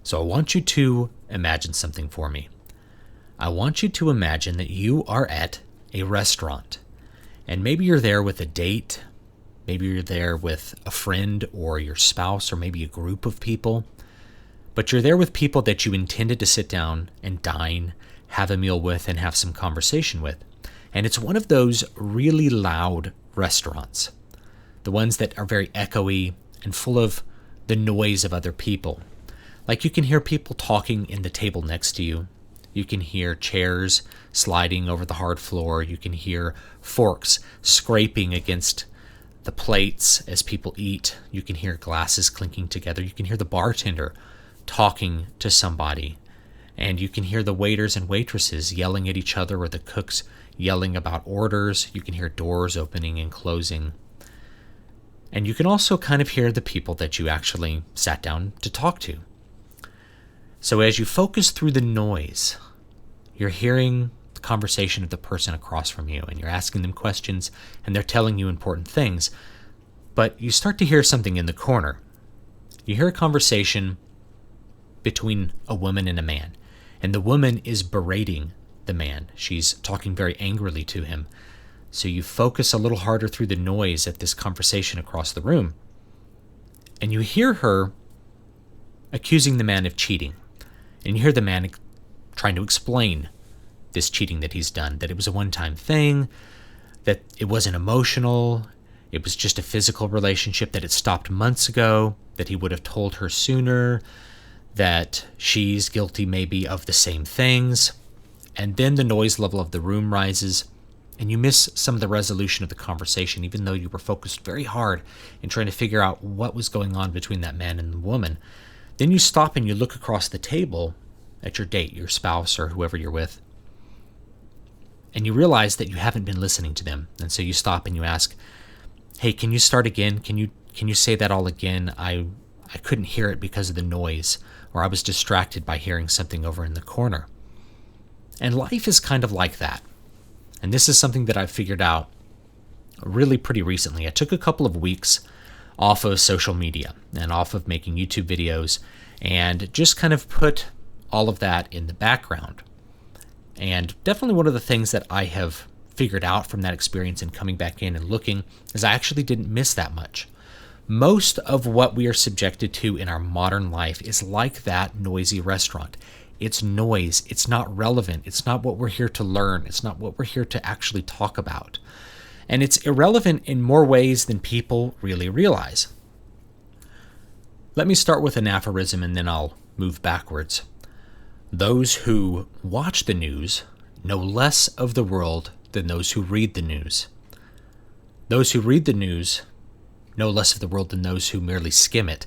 So I want you to imagine something for me. I want you to imagine that you are at a restaurant, and maybe you're there with a date, maybe you're there with a friend or your spouse, or maybe a group of people, but you're there with people that you intended to sit down and dine, have a meal with, and have some conversation with. And it's one of those really loud restaurants, the ones that are very echoey and full of the noise of other people. Like you can hear people talking in the table next to you. You can hear chairs sliding over the hard floor. You can hear forks scraping against the plates as people eat. You can hear glasses clinking together. You can hear the bartender talking to somebody. And you can hear the waiters and waitresses yelling at each other, or the cooks yelling about orders. You can hear doors opening and closing. And you can also kind of hear the people that you actually sat down to talk to. So as you focus through the noise, you're hearing the conversation of the person across from you, and you're asking them questions, and they're telling you important things. But you start to hear something in the corner. You hear a conversation between a woman and a man, and the woman is berating the man. She's talking very angrily to him. So you focus a little harder through the noise at this conversation across the room, and you hear her accusing the man of cheating. And you hear the man trying to explain this cheating that he's done, that it was a one-time thing, that it wasn't emotional, it was just a physical relationship, that it stopped months ago, that he would have told her sooner, that she's guilty maybe of the same things. And then the noise level of the room rises, and you miss some of the resolution of the conversation, even though you were focused very hard in trying to figure out what was going on between that man and the woman. Then you stop and you look across the table at your date, your spouse, or whoever you're with, and you realize that you haven't been listening to them. And so you stop and you ask, "Hey, can you start again? Can you say that all again? I couldn't hear it because of the noise, or I was distracted by hearing something over in the corner." And life is kind of like that. And this is something that I've figured out really pretty recently. I took a couple of weeks off of social media and off of making YouTube videos, and just kind of put all of that in the background. And definitely one of the things that I have figured out from that experience and coming back in and looking is I actually didn't miss that much. Most of what we are subjected to in our modern life is like that noisy restaurant. It's noise. It's not relevant. It's not what we're here to learn. It's not what we're here to actually talk about. And it's irrelevant in more ways than people really realize. Let me start with an aphorism and then I'll move backwards. Those who watch the news know less of the world than those who read the news. Those who read the news know less of the world than those who merely skim it.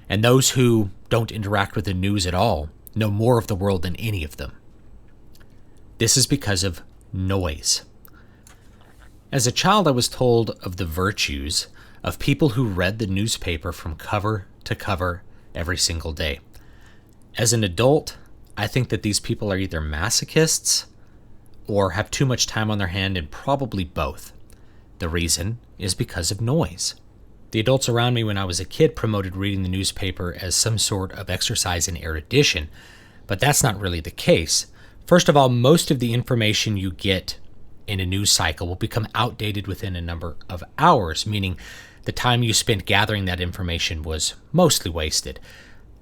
And those who don't interact with the news at all know more of the world than any of them. This is because of noise. As a child, I was told of the virtues of people who read the newspaper from cover to cover every single day. As an adult, I think that these people are either masochists or have too much time on their hand, and probably both. The reason is because of noise. The adults around me when I was a kid promoted reading the newspaper as some sort of exercise in erudition, but that's not really the case. First of all, most of the information you get in a news cycle will become outdated within a number of hours, meaning the time you spent gathering that information was mostly wasted.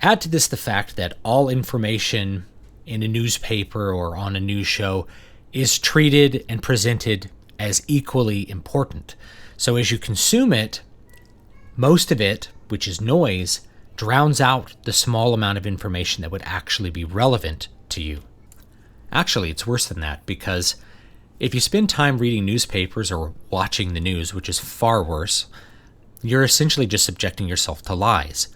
Add to this the fact that all information in a newspaper or on a news show is treated and presented as equally important. So as you consume it, most of it, which is noise, drowns out the small amount of information that would actually be relevant to you. Actually, it's worse than that, because if you spend time reading newspapers or watching the news, which is far worse, you're essentially just subjecting yourself to lies.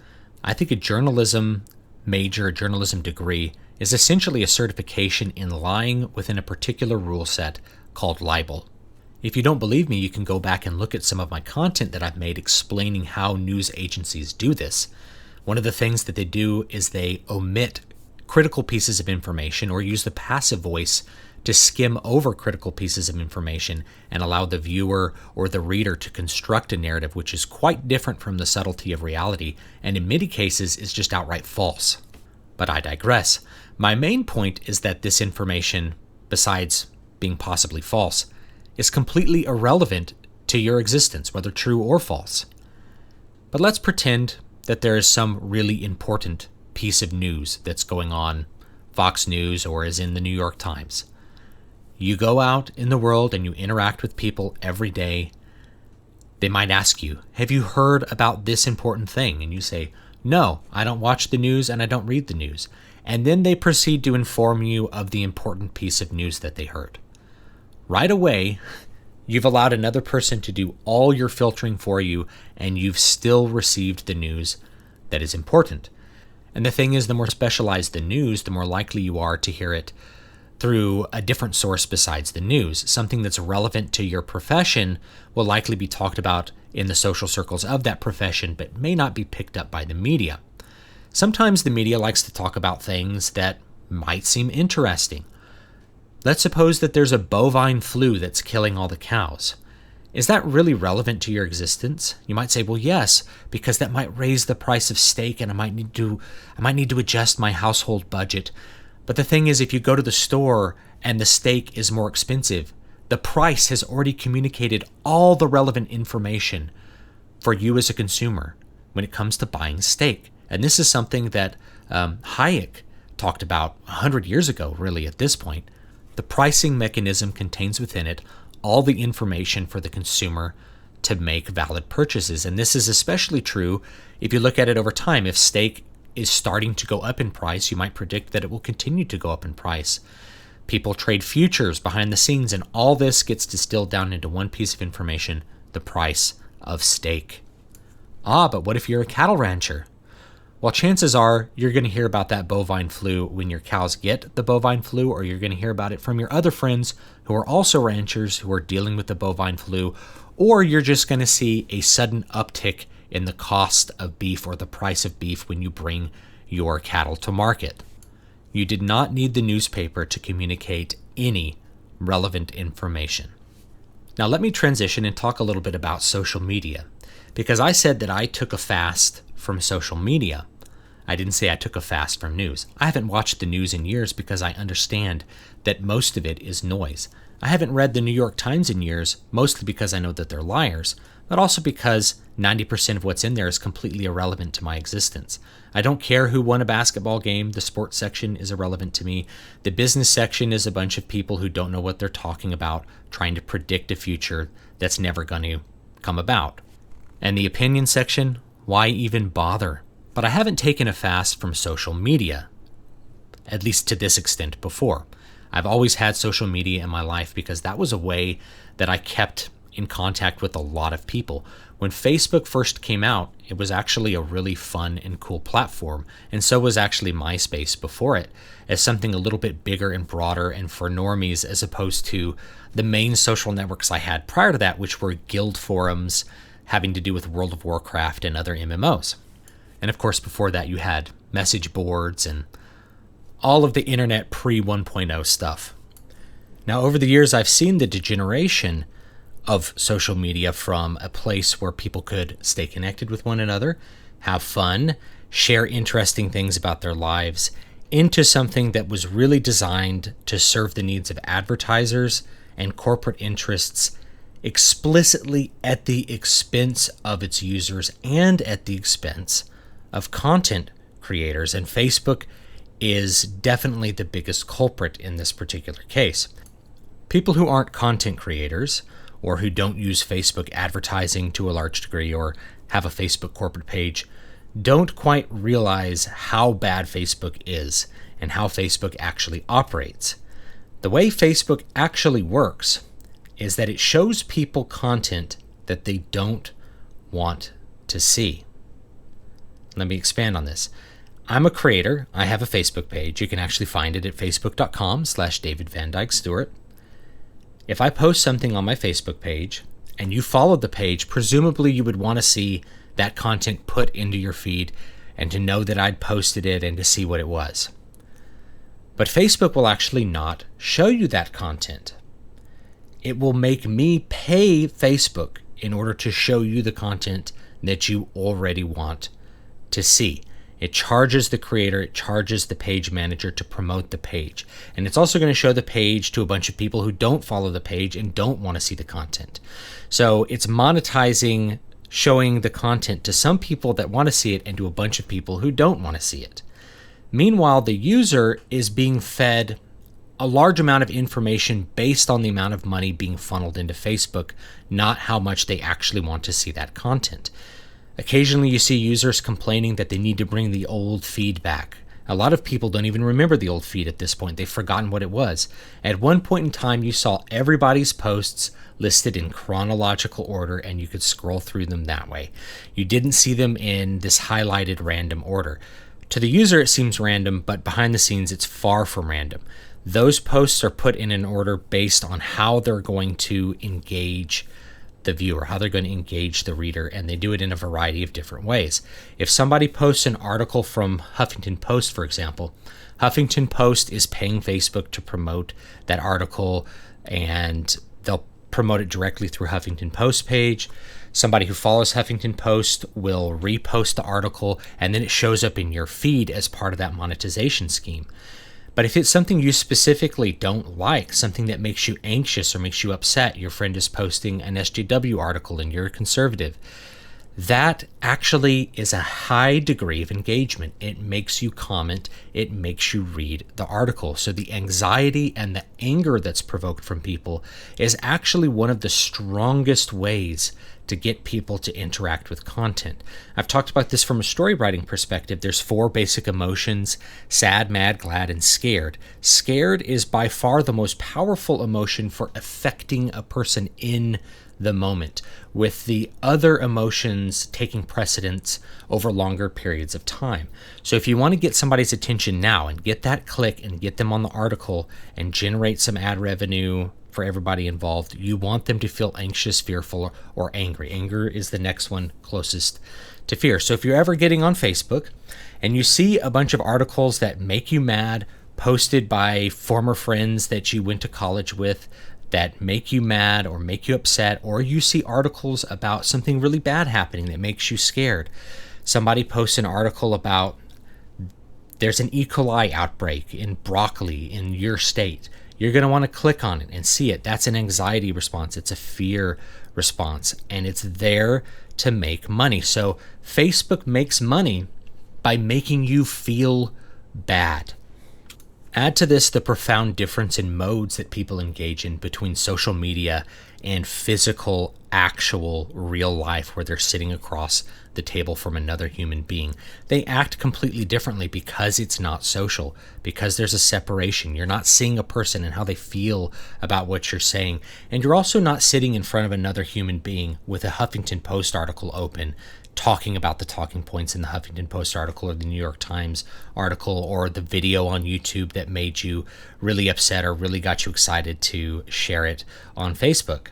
I think a journalism major, a journalism degree, is essentially a certification in lying within a particular rule set called libel. If you don't believe me, you can go back and look at some of my content that I've made explaining how news agencies do this. One of the things that they do is they omit critical pieces of information or use the passive voice to skim over critical pieces of information and allow the viewer or the reader to construct a narrative which is quite different from the subtlety of reality, and in many cases is just outright false. But I digress. My main point is that this information, besides being possibly false, is completely irrelevant to your existence, whether true or false. But let's pretend that there is some really important piece of news that's going on Fox News or is in the New York Times. You go out in the world and you interact with people every day. They might ask you, have you heard about this important thing? And you say, no, I don't watch the news and I don't read the news. And then they proceed to inform you of the important piece of news that they heard. Right away, you've allowed another person to do all your filtering for you, and you've still received the news that is important. And the thing is, the more specialized the news, the more likely you are to hear it through a different source besides the news. Something that's relevant to your profession will likely be talked about in the social circles of that profession, but may not be picked up by the media. Sometimes the media likes to talk about things that might seem interesting. Let's suppose that there's a bovine flu that's killing all the cows. Is that really relevant to your existence? You might say, well, yes, because that might raise the price of steak and I might need to adjust my household budget. But the thing is, if you go to the store and the steak is more expensive, the price has already communicated all the relevant information for you as a consumer when it comes to buying steak. And this is something that Hayek talked about 100 years ago, really, at this point. The pricing mechanism contains within it all the information for the consumer to make valid purchases. And this is especially true if you look at it over time. If steak is starting to go up in price, you might predict that it will continue to go up in price. People trade futures behind the scenes, and all this gets distilled down into one piece of information: the price of steak. But what if you're a cattle rancher? Well, chances are you're going to hear about that bovine flu when your cows get the bovine flu, or you're going to hear about it from your other friends who are also ranchers who are dealing with the bovine flu, or you're just going to see a sudden uptick in the cost of beef or the price of beef when you bring your cattle to market. You did not need the newspaper to communicate any relevant information. Now let me transition and talk a little bit about social media, because I said that I took a fast from social media. I didn't say I took a fast from news. I haven't watched the news in years because I understand that most of it is noise. I haven't read the New York Times in years, mostly because I know that they're liars, but also because 90% of what's in there is completely irrelevant to my existence. I don't care who won a basketball game. The sports section is irrelevant to me. The business section is a bunch of people who don't know what they're talking about, trying to predict a future that's never going to come about. And the opinion section, why even bother? But I haven't taken a fast from social media, at least to this extent before. I've always had social media in my life because that was a way that I kept in contact with a lot of people. When Facebook first came out, it was actually a really fun and cool platform, and so was actually MySpace before it, as something a little bit bigger and broader and for normies, as opposed to the main social networks I had prior to that, which were guild forums having to do with World of Warcraft and other MMOs. And of course, before that, you had message boards and all of the internet pre-1.0 stuff. Now, over the years, I've seen the degeneration of social media from a place where people could stay connected with one another, have fun, share interesting things about their lives, into something that was really designed to serve the needs of advertisers and corporate interests, explicitly at the expense of its users and at the expense of content creators. And Facebook is definitely the biggest culprit in this particular case. People who aren't content creators, or who don't use Facebook advertising to a large degree, or have a Facebook corporate page, don't quite realize how bad Facebook is and how Facebook actually operates. The way Facebook actually works is that it shows people content that they don't want to see. Let me expand on this. I'm a creator. I have a Facebook page. You can actually find it at facebook.com/David Van Dyke Stewart. If I post something on my Facebook page and you followed the page, presumably you would want to see that content put into your feed and to know that I'd posted it and to see what it was. But Facebook will actually not show you that content. It will make me pay Facebook in order to show you the content that you already want to see. It charges the creator, it charges the page manager to promote the page. And it's also going to show the page to a bunch of people who don't follow the page and don't want to see the content. So it's monetizing showing the content to some people that want to see it and to a bunch of people who don't want to see it. Meanwhile, the user is being fed a large amount of information based on the amount of money being funneled into Facebook, not how much they actually want to see that content. Occasionally you see users complaining that they need to bring the old feed back. A lot of people don't even remember the old feed at this point. They've forgotten what it was. At one point in time, you saw everybody's posts listed in chronological order, and you could scroll through them that way. You didn't see them in this highlighted random order. To the user, it seems random, but behind the scenes, it's far from random. Those posts are put in an order based on how they're going to engage the viewer, how they're going to engage the reader, and they do it in a variety of different ways. If somebody posts an article from Huffington Post, for example, Huffington Post is paying Facebook to promote that article, and they'll promote it directly through Huffington Post page. Somebody who follows Huffington Post will repost the article, and then it shows up in your feed as part of that monetization scheme. But if it's something you specifically don't like, something that makes you anxious or makes you upset, your friend is posting an SJW article and you're a conservative, that actually is a high degree of engagement. It makes you comment, it makes you read the article. So the anxiety and the anger that's provoked from people is actually one of the strongest ways to get people to interact with content. I've talked about this from a story writing perspective. There's 4 basic emotions: sad, mad, glad, and scared. Scared is by far the most powerful emotion for affecting a person in the moment, with the other emotions taking precedence over longer periods of time. So if you want to get somebody's attention now and get that click and get them on the article and generate some ad revenue for everybody involved, you want them to feel anxious, fearful, or angry. Anger is the next one closest to fear. So if you're ever getting on Facebook and you see a bunch of articles that make you mad, posted by former friends that you went to college with, that make you mad or make you upset, or you see articles about something really bad happening that makes you scared. Somebody posts an article about there's an E. coli outbreak in broccoli in your state. You're going to want to click on it and see it. That's an anxiety response. It's a fear response, and it's there to make money. So Facebook makes money by making you feel bad. Add to this the profound difference in modes that people engage in between social media and physical, actual, real life where they're sitting across the table from another human being. They act completely differently because it's not social, because there's a separation. You're not seeing a person and how they feel about what you're saying. And you're also not sitting in front of another human being with a Huffington Post article open, talking about the talking points in the Huffington Post article or the New York Times article or the video on YouTube that made you really upset or really got you excited to share it on Facebook.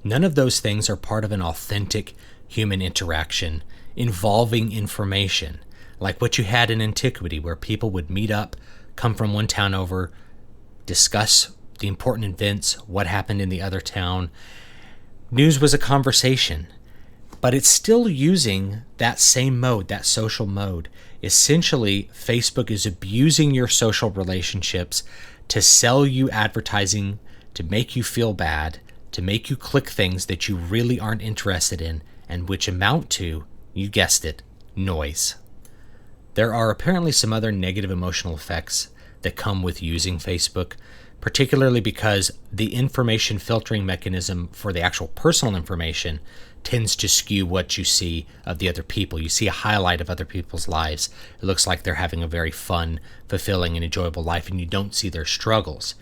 None of those things are part of an authentic human interaction involving information, like what you had in antiquity, where people would meet up, come from one town over, discuss the important events, what happened in the other town. News was a conversation. But it's still using that same mode, that social mode. Essentially, Facebook is abusing your social relationships to sell you advertising, to make you feel bad, to make you click things that you really aren't interested in, and which amount to, you guessed it, noise. There are apparently some other negative emotional effects that come with using Facebook, particularly because the information filtering mechanism for the actual personal information tends to skew what you see of the other people. You see a highlight of other people's lives. It looks like they're having a very fun, fulfilling, and enjoyable life, and you don't see their struggles.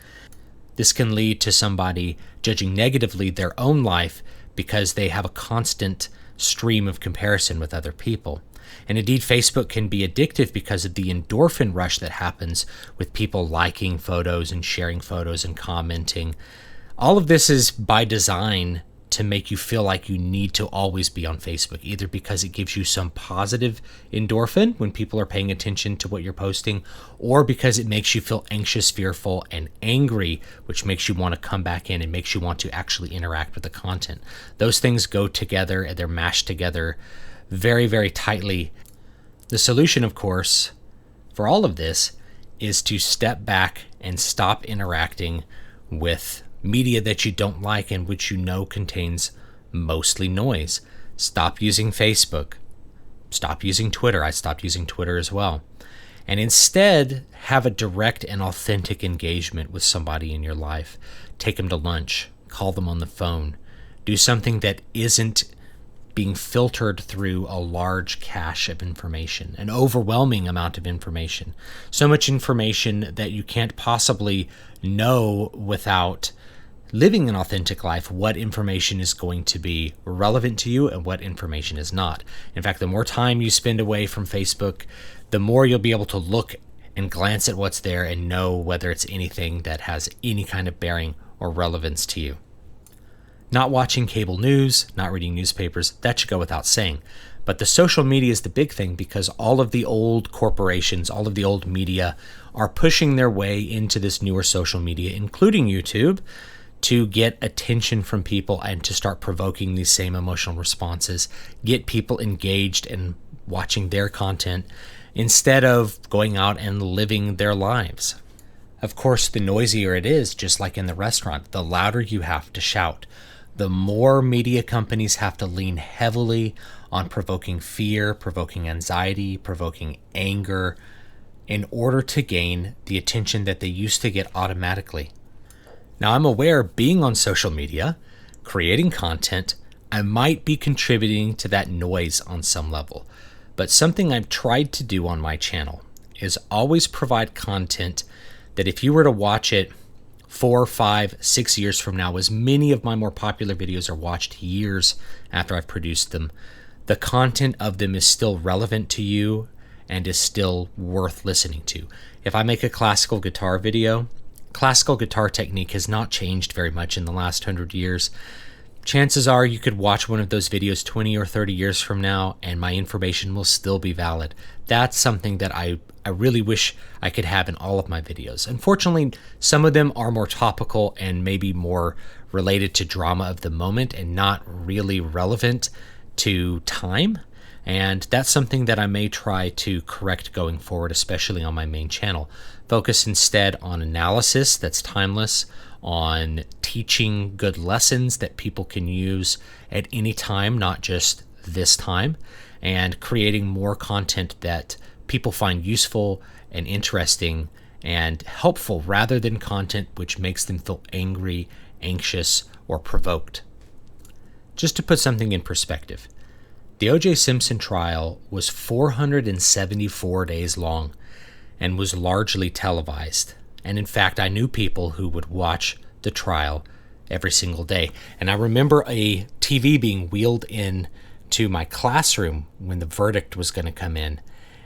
This can lead to somebody judging negatively their own life because they have a constant stream of comparison with other people. And indeed, Facebook can be addictive because of the endorphin rush that happens with people liking photos and sharing photos and commenting. All of this is by design to make you feel like you need to always be on Facebook, either because it gives you some positive endorphin when people are paying attention to what you're posting, or because it makes you feel anxious, fearful, and angry, which makes you want to come back in and makes you want to actually interact with the content. Those things go together and they're mashed together very, very tightly. The solution, of course, for all of this is to step back and stop interacting with media that you don't like and which you know contains mostly noise. Stop using Facebook. Stop using Twitter. I stopped using Twitter as well. And instead, have a direct and authentic engagement with somebody in your life. Take them to lunch. Call them on the phone. Do something that isn't being filtered through a large cache of information, an overwhelming amount of information. So much information that you can't possibly know without living an authentic life what information is going to be relevant to you and what information is not. In fact, the more time you spend away from Facebook, the more you'll be able to look and glance at what's there and know whether it's anything that has any kind of bearing or relevance to you. Not watching cable news, not reading newspapers, that should go without saying. But the social media is the big thing because all of the old corporations, all of the old media are pushing their way into this newer social media, including YouTube, to get attention from people and to start provoking these same emotional responses, get people engaged and watching their content instead of going out and living their lives. Of course, the noisier it is, just like in the restaurant, the louder you have to shout. The more media companies have to lean heavily on provoking fear, provoking anxiety, provoking anger, in order to gain the attention that they used to get automatically. Now, I'm aware being on social media, creating content, I might be contributing to that noise on some level. But something I've tried to do on my channel is always provide content that if you were to watch it 4, 5, 6 years from now, as many of my more popular videos are watched years after I've produced them, the content of them is still relevant to you and is still worth listening to. If I make a classical guitar video, classical guitar technique has not changed very much in the last 100 years. Chances are you could watch one of those videos 20 or 30 years from now and my information will still be valid. That's something that I really wish I could have in all of my videos. Unfortunately, some of them are more topical and maybe more related to drama of the moment and not really relevant to time. And that's something that I may try to correct going forward, especially on my main channel. Focus instead on analysis that's timeless, on teaching good lessons that people can use at any time, not just this time, and creating more content that people find useful and interesting and helpful rather than content which makes them feel angry, anxious, or provoked. Just to put something in perspective, the O.J. Simpson trial was 474 days long and was largely televised. And in fact, I knew people who would watch the trial every single day. And I remember a TV being wheeled in to my classroom when the verdict was going to come in,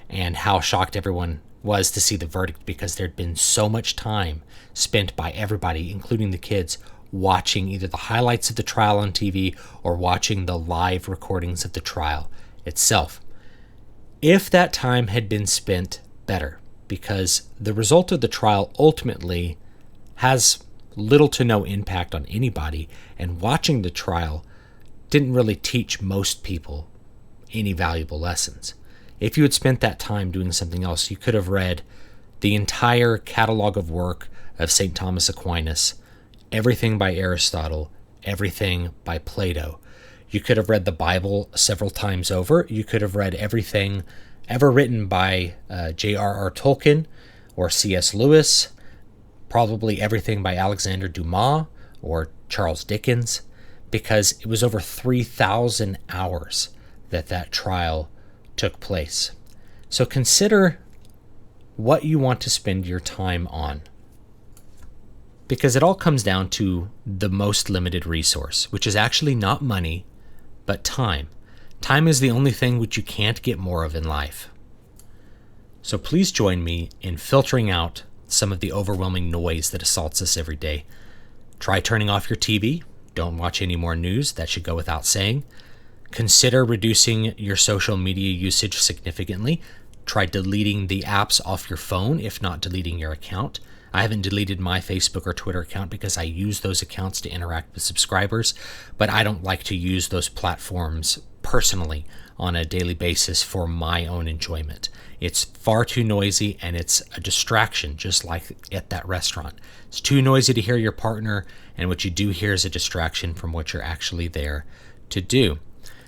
and how shocked everyone was to see the verdict because there'd been so much time spent by everybody, including the kids, watching either the highlights of the trial on TV or watching the live recordings of the trial itself. If that time had been spent better, because the result of the trial ultimately has little to no impact on anybody, and watching the trial didn't really teach most people any valuable lessons. If you had spent that time doing something else, you could have read the entire catalog of work of St. Thomas Aquinas, everything by Aristotle, everything by Plato. You could have read the Bible several times over. You could have read everything ever written by J.R.R. Tolkien or C.S. Lewis, probably everything by Alexander Dumas or Charles Dickens, because it was over 3,000 hours that trial took place. So consider what you want to spend your time on, because it all comes down to the most limited resource, which is actually not money, but time. Time is the only thing which you can't get more of in life. So please join me in filtering out some of the overwhelming noise that assaults us every day. Try turning off your TV. Don't watch any more news. That should go without saying. Consider reducing your social media usage significantly. Try deleting the apps off your phone, if not deleting your account. I haven't deleted my Facebook or Twitter account because I use those accounts to interact with subscribers, but I don't like to use those platforms personally on a daily basis for my own enjoyment. It's far too noisy and it's a distraction, just like at that restaurant. It's too noisy to hear your partner, and what you do hear is a distraction from what you're actually there to do.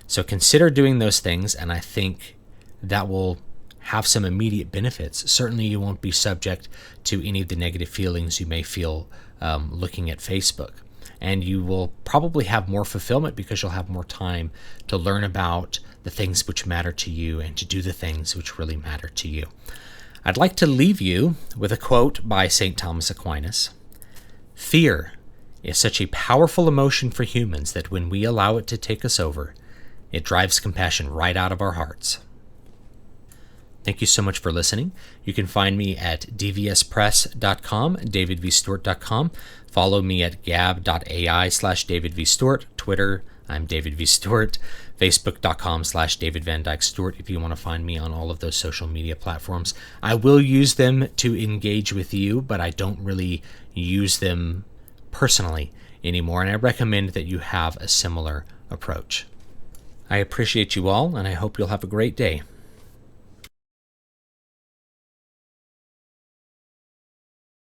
So consider doing those things, and I think that will have some immediate benefits. Certainly you won't be subject to any of the negative feelings you may feel looking at Facebook. And you will probably have more fulfillment because you'll have more time to learn about the things which matter to you and to do the things which really matter to you. I'd like to leave you with a quote by St. Thomas Aquinas. Fear is such a powerful emotion for humans that when we allow it to take us over, it drives compassion right out of our hearts. Thank you so much for listening. You can find me at dvspress.com, davidvstewart.com. Follow me at gab.ai/davidvstewart. Twitter, I'm David V. Stewart. Facebook.com/David Van Dyke Stewart if you want to find me on all of those social media platforms. I will use them to engage with you, but I don't really use them personally anymore, and I recommend that you have a similar approach. I appreciate you all, and I hope you'll have a great day.